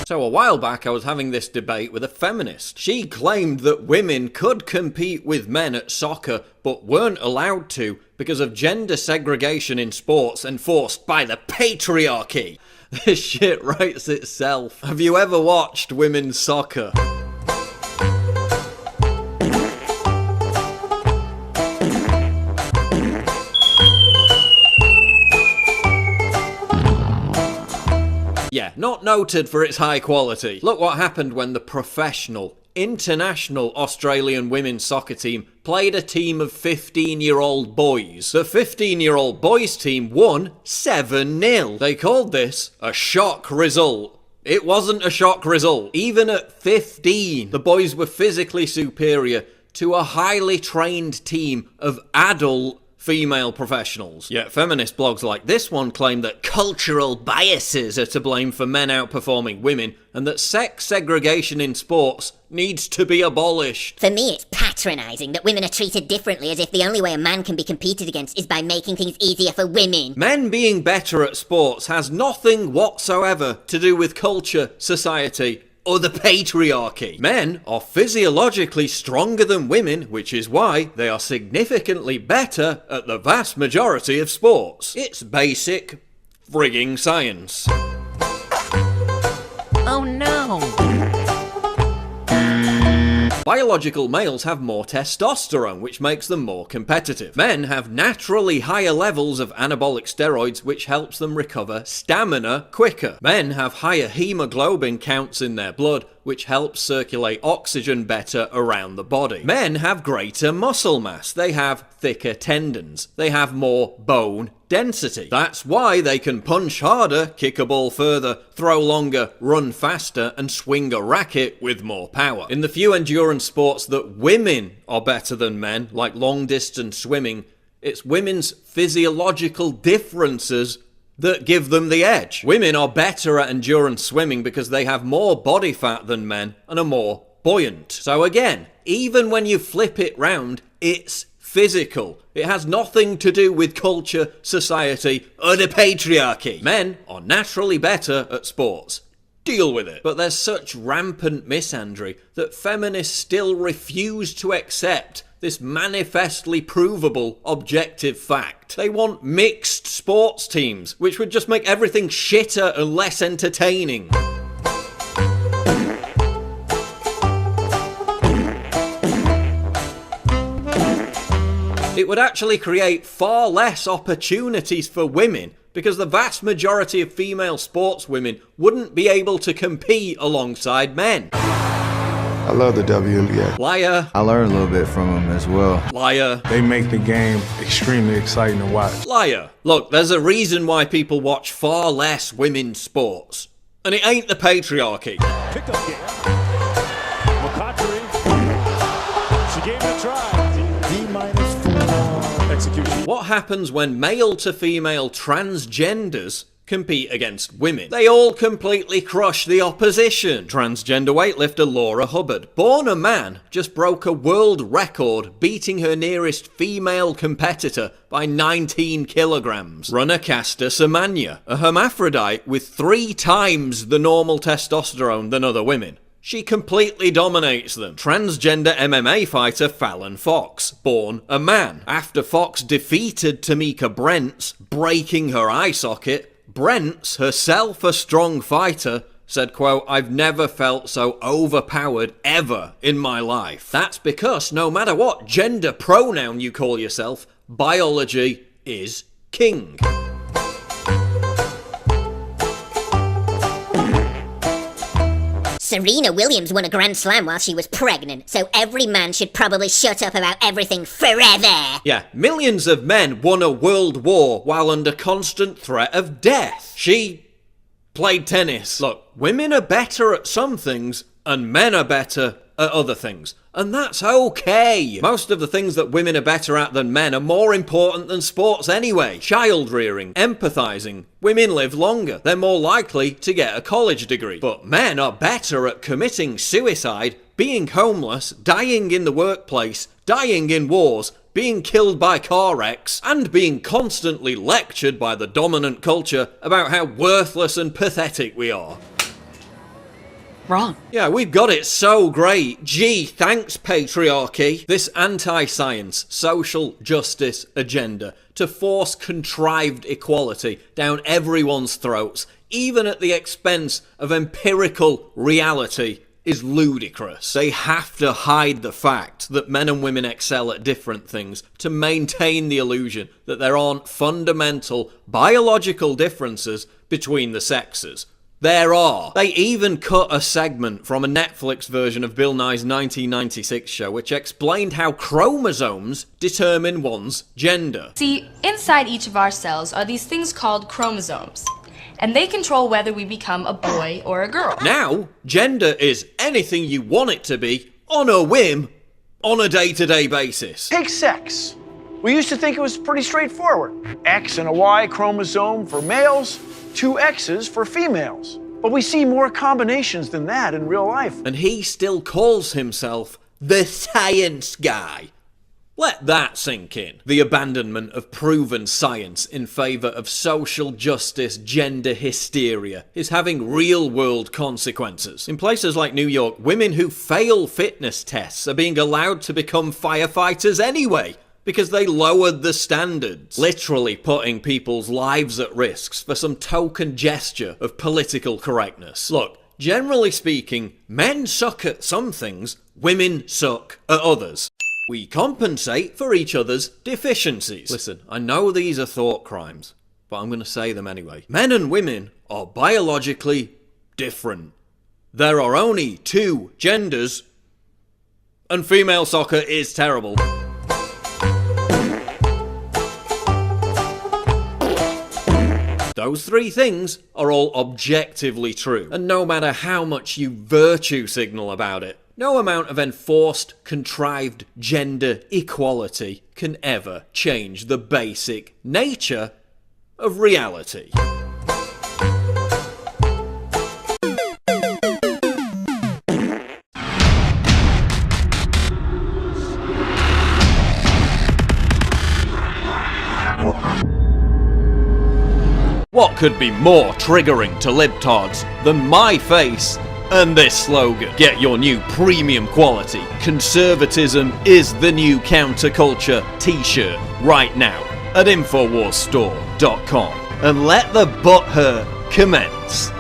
So a while back I was having this debate with a feminist. She claimed that women could compete with men at soccer but weren't allowed to because of gender segregation in sports enforced by the patriarchy. This shit writes itself. Have you ever watched women's soccer? Yeah, not noted for its high quality. Look what happened when the professional, international Australian women's soccer team played a team of 15-year-old boys. The 15-year-old boys team won 7-0. They called this a shock result. It wasn't a shock result. Even at 15, the boys were physically superior to a highly trained team of adult female professionals. Yet feminist blogs like this one claim that cultural biases are to blame for men outperforming women and that sex segregation in sports needs to be abolished. For me, it's patronising that women are treated differently, as if the only way a man can be competed against is by making things easier for women. Men being better at sports has nothing whatsoever to do with culture, society, or the patriarchy. Men are physiologically stronger than women, which is why they are significantly better at the vast majority of sports. It's basic frigging science. Oh no! Biological males have more testosterone, which makes them more competitive. Men have naturally higher levels of anabolic steroids, which helps them recover stamina quicker. Men have higher hemoglobin counts in their blood, which helps circulate oxygen better around the body. Men have greater muscle mass. They have thicker tendons. They have more bone density. That's why they can punch harder, kick a ball further, throw longer, run faster, and swing a racket with more power. In the few endurance sports that women are better than men, like long distance swimming, it's women's physiological differences that give them the edge. Women are better at endurance swimming because they have more body fat than men and are more buoyant. So again, even when you flip it round, it's physical. It has nothing to do with culture, society, or the patriarchy. Men are naturally better at sports. Deal with it. But there's such rampant misandry that feminists still refuse to accept this manifestly provable objective fact. They want mixed sports teams, which would just make everything shitter and less entertaining. It would actually create far less opportunities for women because the vast majority of female sportswomen wouldn't be able to compete alongside men. I love the WNBA. Liar. I learned a little bit from them as well. Liar. They make the game extremely exciting to watch. Liar. Look, there's a reason why people watch far less women's sports. And it ain't the patriarchy. Pick up game. McCautry. She gave it a try. D-4 execution. What happens when male to female transgenders compete against women? They all completely crush the opposition. Transgender weightlifter Laura Hubbard, born a man, just broke a world record, beating her nearest female competitor by 19 kilograms. Runner Caster Semenya, a hermaphrodite with 3 times the normal testosterone than other women. She completely dominates them. Transgender MMA fighter Fallon Fox, born a man. After Fox defeated Tamika Brents, breaking her eye socket, Brents, herself a strong fighter, said, quote, "I've never felt so overpowered ever in my life." That's because no matter what gender pronoun you call yourself, biology is king. Serena Williams won a Grand Slam while she was pregnant, so every man should probably shut up about everything forever. Yeah, millions of men won a world war while under constant threat of death. She played tennis. Look, women are better at some things and men are better at other things. And that's okay. Most of the things that women are better at than men are more important than sports anyway. Child rearing, empathizing. Women live longer. They're more likely to get a college degree. But men are better at committing suicide, being homeless, dying in the workplace, dying in wars, being killed by car wrecks, and being constantly lectured by the dominant culture about how worthless and pathetic we are. wrong. Yeah, we've got it so great. Gee, thanks, patriarchy. This anti-science, social justice agenda to force contrived equality down everyone's throats, even at the expense of empirical reality, is ludicrous. They have to hide the fact that men and women excel at different things to maintain the illusion that there aren't fundamental biological differences between the sexes. There are. They even cut a segment from a Netflix version of Bill Nye's 1996 show which explained how chromosomes determine one's gender. See, inside each of our cells are these things called chromosomes, and they control whether we become a boy or a girl. Now, gender is anything you want it to be, on a whim, on a day-to-day basis. Take sex. We used to think it was pretty straightforward. X and a Y chromosome for males, 2 X's for females. But we see more combinations than that in real life. And he still calls himself the science guy. Let that sink in. The abandonment of proven science in favour of social justice gender hysteria is having real-world consequences. In places like New York, women who fail fitness tests are being allowed to become firefighters anyway, because they lowered the standards, literally putting people's lives at risk for some token gesture of political correctness. Look, generally speaking, men suck at some things, women suck at others. We compensate for each other's deficiencies. Listen, I know these are thought crimes, but I'm going to say them anyway. Men and women are biologically different. There are only 2 genders, and female soccer is terrible. Those 3 things are all objectively true, and no matter how much you virtue signal about it, no amount of enforced, contrived gender equality can ever change the basic nature of reality. What could be more triggering to libtards than my face and this slogan? Get your new premium quality "Conservatism is the new counterculture" t-shirt right now at InfoWarsStore.com and let the butthurt commence.